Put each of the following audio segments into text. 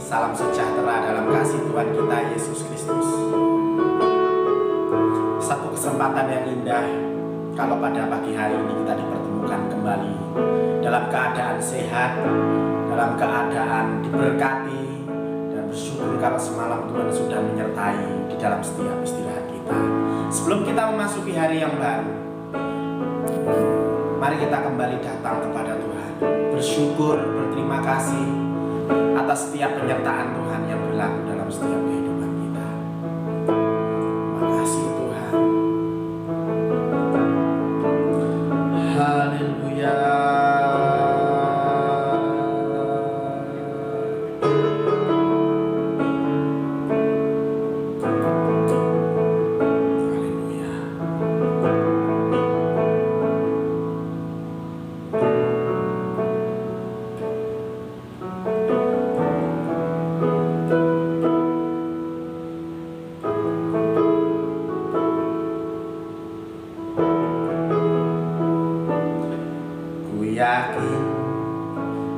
salam sejahtera dalam kasih Tuhan kita Yesus Kristus. Satu kesempatan yang indah kalau pada pagi hari ini kita dipertemukan kembali dalam keadaan sehat, dalam keadaan diberkati, dan bersyukur kalau semalam Tuhan sudah menyertai di dalam setiap istirahat kita. Sebelum kita memasuki hari yang baru, mari kita kembali datang kepada Tuhan, bersyukur, berterima kasih atas setiap penyertaan Tuhan yang berlaku dalam setiap kehidupan kita. Terima kasih Tuhan. Haleluya. Yakin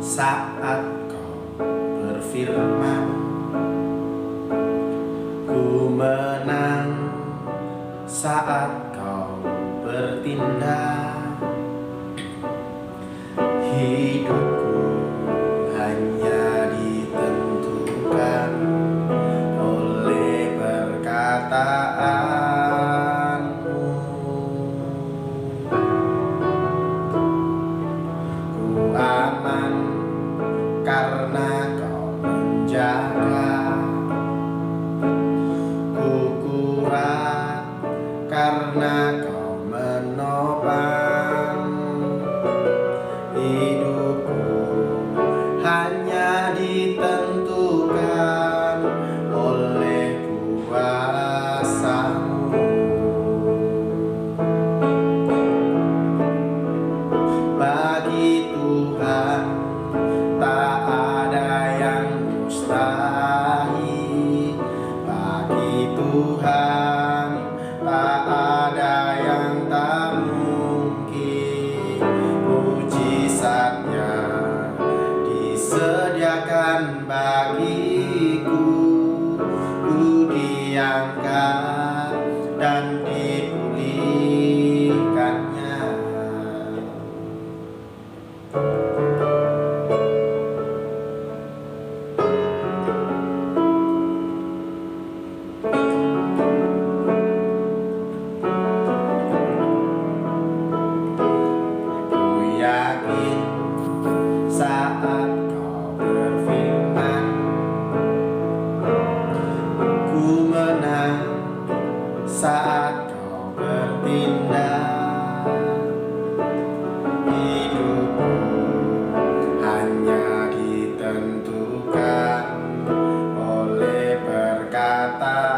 saat kau berfirman, ku menang saat kau bertindak. Hidupku hanya ditentukan oleh perkataanmu. Aman karena kau menjaga, ku kuat karena kau menopang. Hidupku hanya ditentukan oleh kuasa-Mu. Bagi Tuhan tak ada yang mustahil. Bagi Tuhan tak ada yang tak mungkin. Mujizatnya disediakan bagiku, ku diangkat dan dipulihkannya. Yakin saat kau berfirman, ku menang saat kau bertindak. Hidupku hanya ditentukan oleh perkataanmu.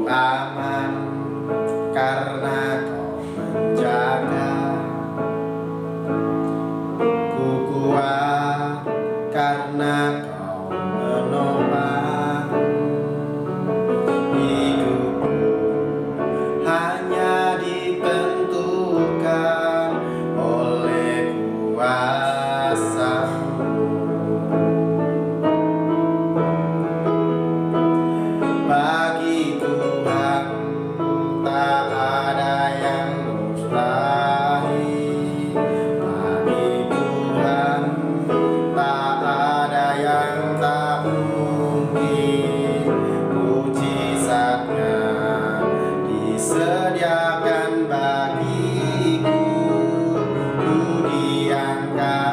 Aman karena kau menjaga, ku kuat karena kau menopang. Hidupku hanya ditentukan oleh kuasa-Mu. Bagi Tuhan tak ada yang mustahil. Bagi Tuhan tak ada yang tak mungkin. Mujizatnya disediakan bagiku, ku diangkat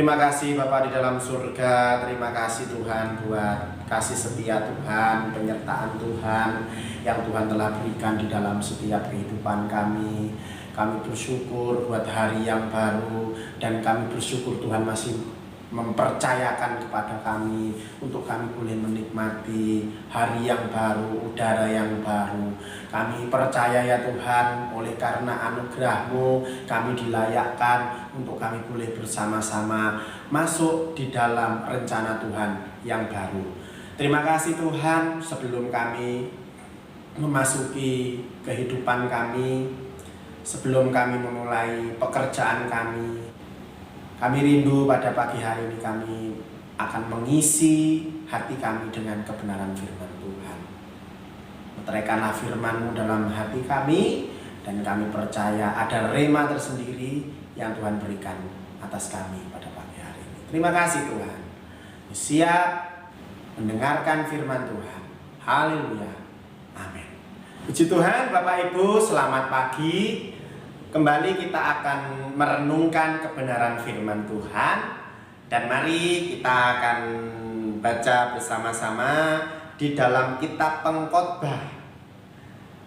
Terima kasih Bapa di dalam surga, terima kasih Tuhan buat kasih setia Tuhan, penyertaan Tuhan yang Tuhan telah berikan di dalam setiap kehidupan kami. Kami bersyukur buat hari yang baru dan kami bersyukur Tuhan masih mempercayakan kepada kami untuk kami boleh menikmati hari yang baru, udara yang baru. Kami percaya ya Tuhan, oleh karena anugerah-Mu kami dilayakkan untuk kami boleh bersama-sama masuk di dalam rencana Tuhan yang baru. Terima kasih Tuhan, sebelum kami memasuki kehidupan kami, sebelum kami memulai pekerjaan kami rindu pada pagi hari ini kami akan mengisi hati kami dengan kebenaran firman Tuhan. Meteraikanlah firman-Mu dalam hati kami, dan kami percaya ada rema tersendiri yang Tuhan berikan atas kami pada pagi hari ini. Terima kasih Tuhan. Siap mendengarkan firman Tuhan. Haleluya. Amin. Puji Tuhan, Bapak Ibu, selamat pagi. Kembali kita akan merenungkan kebenaran firman Tuhan, dan mari kita akan baca bersama-sama di dalam kitab Pengkhotbah.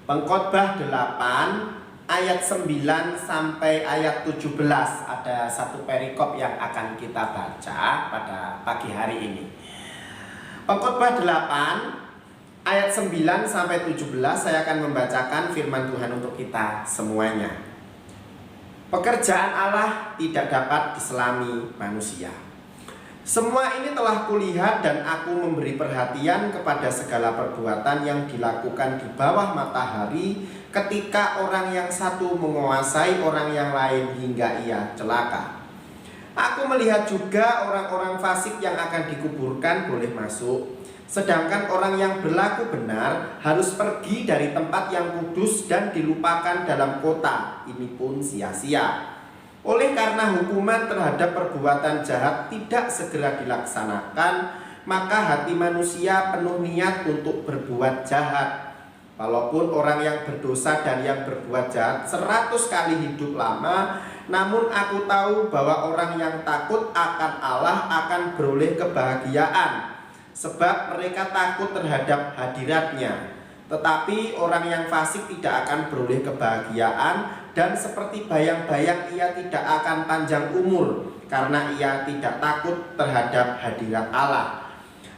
Pengkhotbah 8 ayat 9 sampai ayat 17. Ada satu perikop yang akan kita baca pada pagi hari ini. Pengkhotbah 8 ayat 9 sampai 17, saya akan membacakan firman Tuhan untuk kita semuanya. Pekerjaan Allah tidak dapat diselami manusia. Semua ini telah kulihat dan aku memberi perhatian kepada segala perbuatan yang dilakukan di bawah matahari ketika orang yang satu menguasai orang yang lain hingga ia celaka. Aku melihat juga orang-orang fasik yang akan dikuburkan boleh masuk, sedangkan orang yang berlaku benar harus pergi dari tempat yang kudus dan dilupakan dalam kota. Ini pun sia-sia. Oleh karena hukuman terhadap perbuatan jahat tidak segera dilaksanakan, maka hati manusia penuh niat untuk berbuat jahat. Walaupun orang yang berdosa dan yang berbuat jahat 100 kali hidup lama, namun aku tahu bahwa orang yang takut akan Allah akan beroleh kebahagiaan, sebab mereka takut terhadap hadirat-Nya. Tetapi orang yang fasik tidak akan beroleh kebahagiaan, dan seperti bayang-bayang ia tidak akan panjang umur, karena ia tidak takut terhadap hadirat Allah.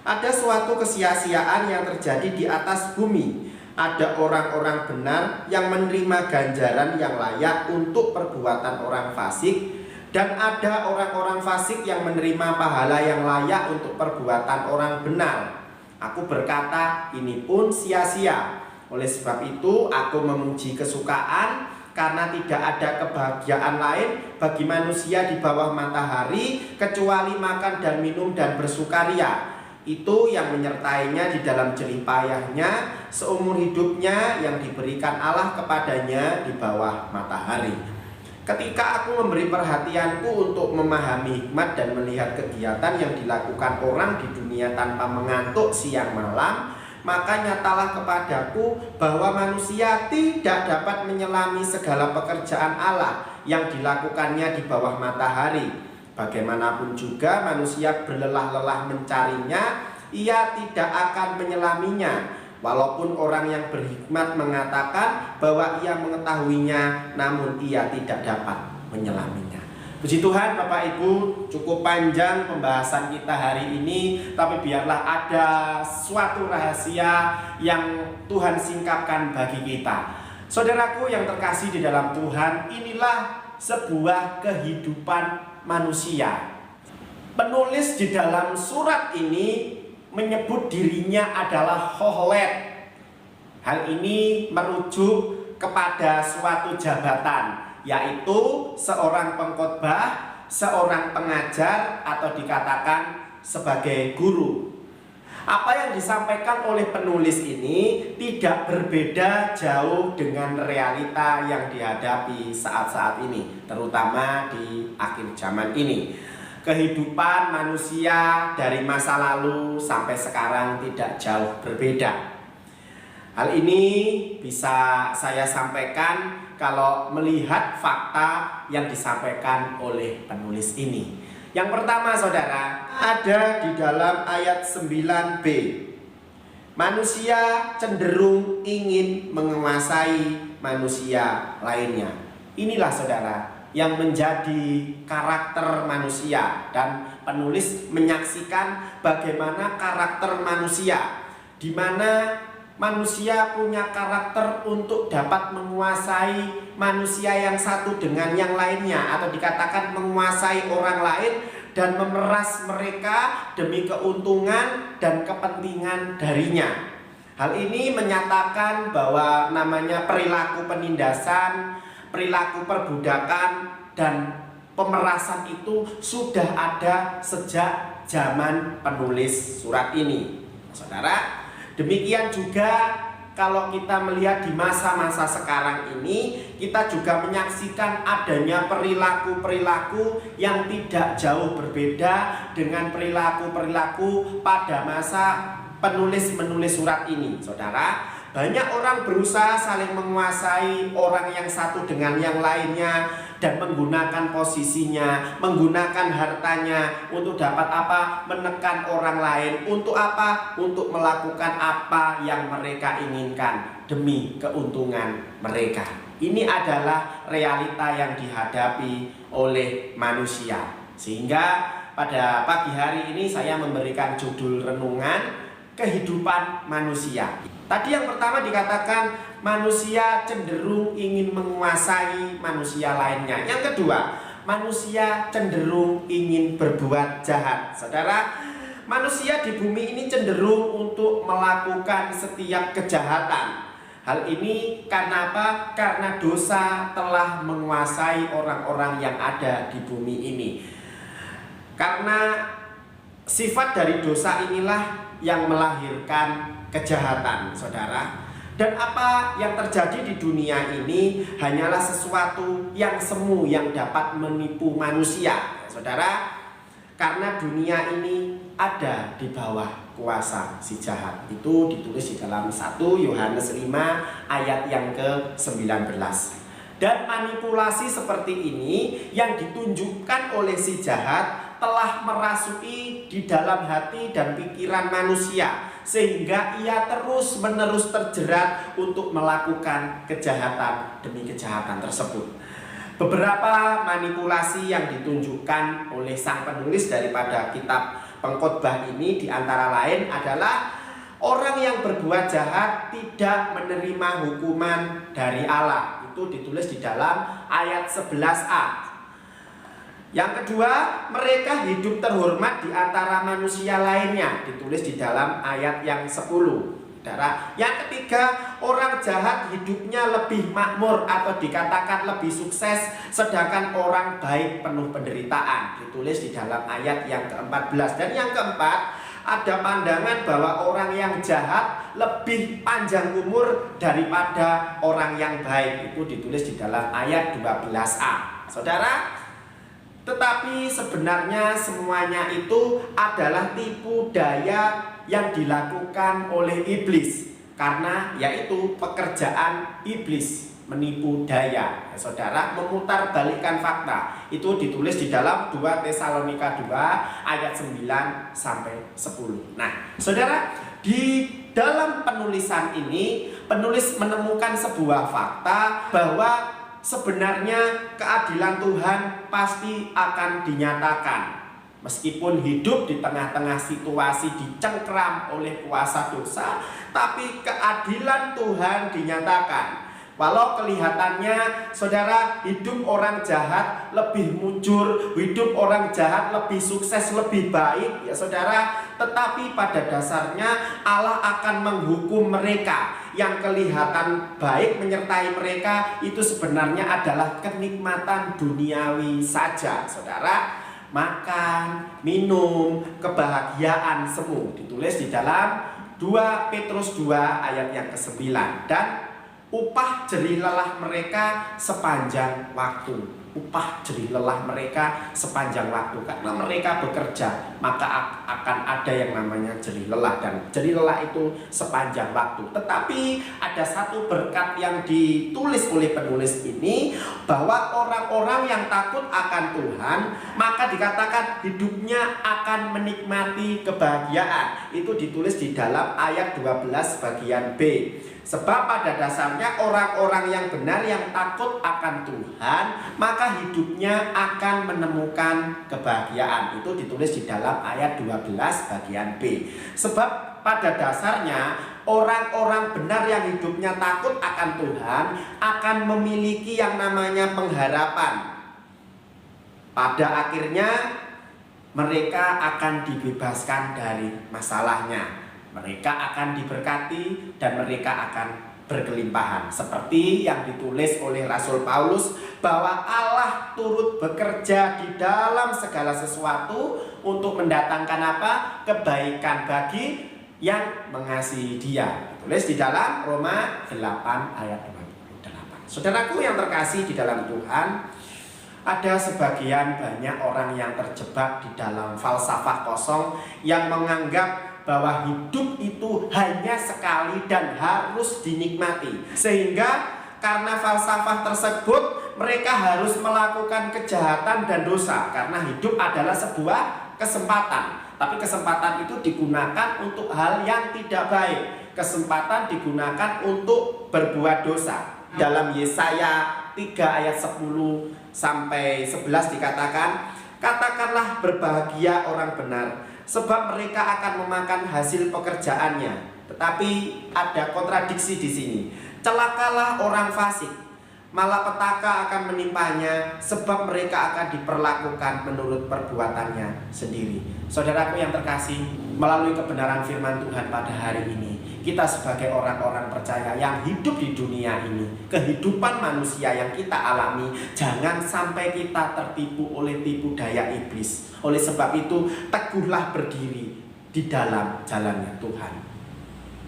Ada suatu kesia-siaan yang terjadi di atas bumi. Ada orang-orang benar yang menerima ganjaran yang layak untuk perbuatan orang fasik, dan ada orang-orang fasik yang menerima pahala yang layak untuk perbuatan orang benar. Aku berkata, ini pun sia-sia. Oleh sebab itu, aku memuji kesukaan, karena tidak ada kebahagiaan lain bagi manusia di bawah matahari kecuali makan dan minum dan bersukaria. Itu yang menyertainya di dalam jerih payahnya seumur hidupnya yang diberikan Allah kepadanya di bawah matahari. Ketika aku memberi perhatianku untuk memahami hikmat dan melihat kegiatan yang dilakukan orang di dunia tanpa mengantuk siang malam, maka nyatalah kepadaku bahwa manusia tidak dapat menyelami segala pekerjaan Allah yang dilakukannya di bawah matahari. Bagaimanapun juga manusia berlelah-lelah mencarinya, ia tidak akan menyelaminya. Walaupun orang yang berhikmat mengatakan bahwa ia mengetahuinya, namun ia tidak dapat menyelaminya. Puji Tuhan, Bapak Ibu, cukup panjang pembahasan kita hari ini, tapi biarlah ada suatu rahasia yang Tuhan singkapkan bagi kita. Saudaraku yang terkasih di dalam Tuhan, inilah sebuah kehidupan manusia. Penulis di dalam surat ini menyebut dirinya adalah hohlet. Hal ini merujuk kepada suatu jabatan, yaitu seorang pengkhotbah, seorang pengajar, atau dikatakan sebagai guru. Apa yang disampaikan oleh penulis ini tidak berbeda jauh dengan realita yang dihadapi saat-saat ini, terutama di akhir zaman ini. Kehidupan manusia dari masa lalu sampai sekarang tidak jauh berbeda. Hal ini bisa saya sampaikan kalau melihat fakta yang disampaikan oleh penulis ini. Yang pertama saudara, ada di dalam ayat 9b. Manusia cenderung ingin menguasai manusia lainnya. Inilah saudara yang menjadi karakter manusia, dan penulis menyaksikan bagaimana karakter manusia, di mana manusia punya karakter untuk dapat menguasai manusia yang satu dengan yang lainnya, atau dikatakan menguasai orang lain dan memeras mereka demi keuntungan dan kepentingan darinya. Hal ini menyatakan bahwa namanya perilaku penindasan, perilaku perbudakan, dan pemerasan itu sudah ada sejak zaman penulis surat ini. Saudara, demikian juga kalau kita melihat di masa-masa sekarang ini, kita juga menyaksikan adanya perilaku-perilaku yang tidak jauh berbeda dengan perilaku-perilaku pada masa penulis menulis surat ini. Saudara, banyak orang berusaha saling menguasai orang yang satu dengan yang lainnya, dan menggunakan posisinya, menggunakan hartanya untuk dapat apa? Menekan orang lain. Untuk apa? Untuk melakukan apa yang mereka inginkan demi keuntungan mereka. Ini adalah realita yang dihadapi oleh manusia. Sehingga pada pagi hari ini saya memberikan judul renungan kehidupan manusia. Tadi yang pertama dikatakan manusia cenderung ingin menguasai manusia lainnya. Yang kedua, manusia cenderung ingin berbuat jahat. Saudara, manusia di bumi ini cenderung untuk melakukan setiap kejahatan. Hal ini karena apa? Karena dosa telah menguasai orang-orang yang ada di bumi ini. Karena sifat dari dosa inilah yang melahirkan kejahatan, saudara. Dan apa yang terjadi di dunia ini hanyalah sesuatu yang semu yang dapat menipu manusia, saudara. Karena dunia ini ada di bawah kuasa si jahat. Itu ditulis di dalam 1 Yohanes 5 ayat yang ke-19. Dan manipulasi seperti ini yang ditunjukkan oleh si jahat telah merasuki di dalam hati dan pikiran manusia, sehingga ia terus-menerus terjerat untuk melakukan kejahatan demi kejahatan tersebut. Beberapa manipulasi yang ditunjukkan oleh sang penulis daripada kitab Pengkhotbah ini diantara lain adalah orang yang berbuat jahat tidak menerima hukuman dari Allah. Itu ditulis di dalam ayat 11a. Yang kedua, mereka hidup terhormat di antara manusia lainnya, ditulis di dalam ayat yang 10. Saudara, yang ketiga, orang jahat hidupnya lebih makmur atau dikatakan lebih sukses, sedangkan orang baik penuh penderitaan, ditulis di dalam ayat yang ke-14. Dan yang keempat, ada pandangan bahwa orang yang jahat lebih panjang umur daripada orang yang baik, itu ditulis di dalam ayat 12a. Saudara, tetapi sebenarnya semuanya itu adalah tipu daya yang dilakukan oleh iblis, karena yaitu pekerjaan iblis menipu daya. Saudara, memutarbalikkan fakta. Itu ditulis di dalam 2 Tesalonika 2 ayat 9 sampai 10. Nah, saudara, di dalam penulisan ini penulis menemukan sebuah fakta bahwa sebenarnya keadilan Tuhan pasti akan dinyatakan. Meskipun hidup di tengah-tengah situasi dicengkram oleh kuasa dosa, tapi keadilan Tuhan dinyatakan. Walau kelihatannya, saudara, hidup orang jahat lebih mujur, hidup orang jahat lebih sukses, lebih baik, ya saudara, tetapi pada dasarnya Allah akan menghukum mereka. Yang kelihatan baik menyertai mereka itu sebenarnya adalah kenikmatan duniawi saja, saudara. Makan, minum, kebahagiaan semu, ditulis di dalam 2 Petrus 2 ayat yang ke-9. Dan upah jerih lelah mereka sepanjang waktu. upah jerih lelah mereka sepanjang waktu. Karena mereka bekerja, maka akan ada yang namanya jerih lelah, dan jerih lelah itu sepanjang waktu. Tetapi ada satu berkat yang ditulis oleh penulis ini, bahwa orang-orang yang takut akan Tuhan, maka dikatakan hidupnya akan menikmati kebahagiaan. Itu ditulis di dalam ayat 12 bagian B. Sebab pada dasarnya orang-orang yang benar yang takut akan Tuhan, maka hidupnya akan menemukan kebahagiaan. Itu ditulis di dalam ayat 12 bagian B. Sebab pada dasarnya orang-orang benar yang hidupnya takut akan Tuhan akan memiliki yang namanya pengharapan. Pada akhirnya mereka akan dibebaskan dari masalahnya. Mereka akan diberkati dan mereka akan berkelimpahan. Seperti yang ditulis oleh Rasul Paulus, bahwa Allah turut bekerja di dalam segala sesuatu untuk mendatangkan apa? Kebaikan bagi yang mengasihi Dia. Ditulis di dalam Roma 8 ayat 28. Saudaraku yang terkasih di dalam Tuhan, ada sebagian banyak orang yang terjebak di dalam falsafah kosong yang menganggap bahwa hidup itu hanya sekali dan harus dinikmati. Sehingga karena falsafah tersebut mereka harus melakukan kejahatan dan dosa. Karena hidup adalah sebuah kesempatan. Tapi kesempatan itu digunakan untuk hal yang tidak baik. Kesempatan digunakan untuk berbuat dosa. Dalam Yesaya 3 ayat 10 sampai 11 dikatakan, katakanlah berbahagia orang benar, sebab mereka akan memakan hasil pekerjaannya. Tetapi ada kontradiksi di sini. Celakalah orang fasik, malapetaka akan menimpanya, sebab mereka akan diperlakukan menurut perbuatannya sendiri. Saudaraku yang terkasih, melalui kebenaran firman Tuhan pada hari ini, kita sebagai orang-orang percaya yang hidup di dunia ini, kehidupan manusia yang kita alami, jangan sampai kita tertipu oleh tipu daya iblis. Oleh sebab itu, teguhlah berdiri di dalam jalannya Tuhan.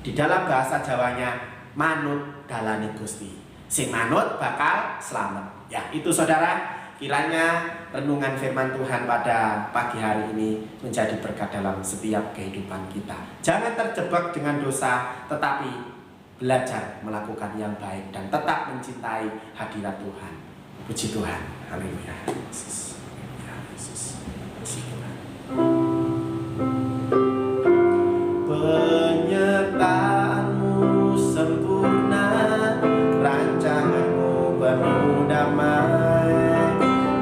Di dalam bahasa Jawanya, manut dalane Gusti. Sing manut bakal selamat. Ya, itu saudara, kiranya renungan firman Tuhan pada pagi hari ini menjadi berkat dalam setiap kehidupan kita. Jangan terjebak dengan dosa, tetapi belajar melakukan yang baik dan tetap mencintai hadirat Tuhan. Puji Tuhan. Haleluya. Yesus. Ya, Yesus. Puji Tuhan. Penyertaanmu sempurna, rancanganmu penuh damai,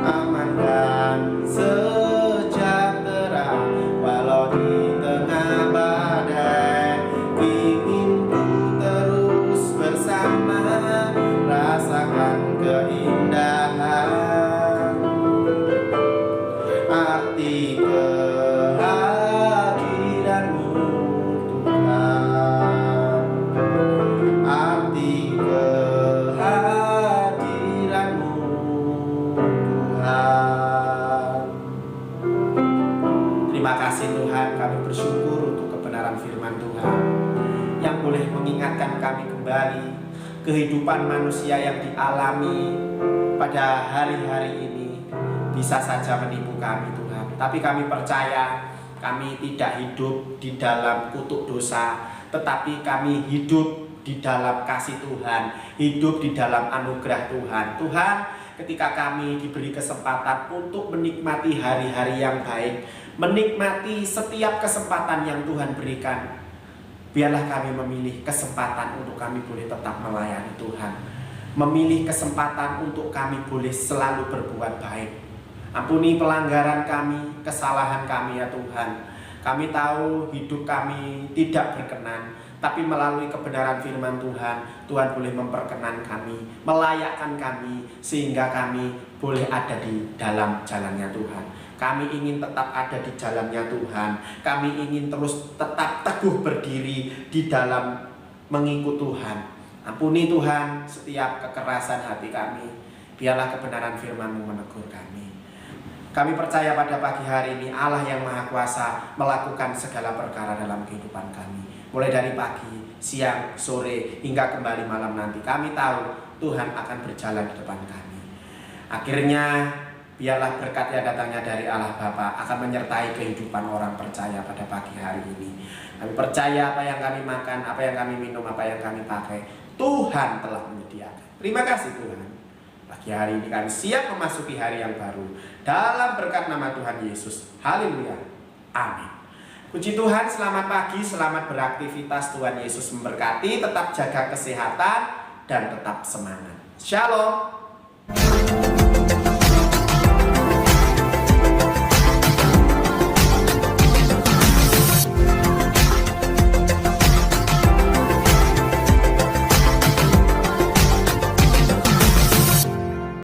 aman dan sejahtera, walau di tengah badai. Ingin ku terus bersama, rasakan keindahan, arti kehadiranmu Tuhan, arti kehadiranmu Tuhan. Terima kasih Tuhan, kami bersyukur untuk kebenaran firman Tuhan yang boleh mengingatkan kami kembali kehidupan manusia yang dialami pada hari-hari ini bisa saja menipu kami Tuhan. Tapi kami percaya kami tidak hidup di dalam kutuk dosa, tetapi kami hidup di dalam kasih Tuhan, hidup di dalam anugerah Tuhan. Tuhan, ketika kami diberi kesempatan untuk menikmati hari-hari yang baik, menikmati setiap kesempatan yang Tuhan berikan, biarlah kami memilih kesempatan untuk kami boleh tetap melayani Tuhan, memilih kesempatan untuk kami boleh selalu berbuat baik. Ampuni pelanggaran kami, kesalahan kami ya Tuhan. Kami tahu hidup kami tidak berkenan, tapi melalui kebenaran firman Tuhan, Tuhan boleh memperkenan kami, melayakkan kami, sehingga kami boleh ada di dalam jalannya Tuhan. Kami ingin tetap ada di jalannya Tuhan. Kami ingin terus tetap teguh berdiri di dalam mengikut Tuhan. Ampuni Tuhan setiap kekerasan hati kami. Biarlah kebenaran firman-Mu menegur kami. Kami percaya pada pagi hari ini Allah yang Maha Kuasa melakukan segala perkara dalam kehidupan kami. Mulai dari pagi, siang, sore, hingga kembali malam nanti. Kami tahu Tuhan akan berjalan di depan kami. Akhirnya biarlah berkat yang datangnya dari Allah Bapa akan menyertai kehidupan orang percaya pada pagi hari ini. Kami percaya apa yang kami makan, apa yang kami minum, apa yang kami pakai, Tuhan telah menyediakan. Terima kasih Tuhan. Pagi hari ini kami siap memasuki hari yang baru dalam berkat nama Tuhan Yesus. Haleluya. Amin. Puji Tuhan, selamat pagi, selamat beraktivitas. Tuhan Yesus memberkati, tetap jaga kesehatan dan tetap semangat. Shalom.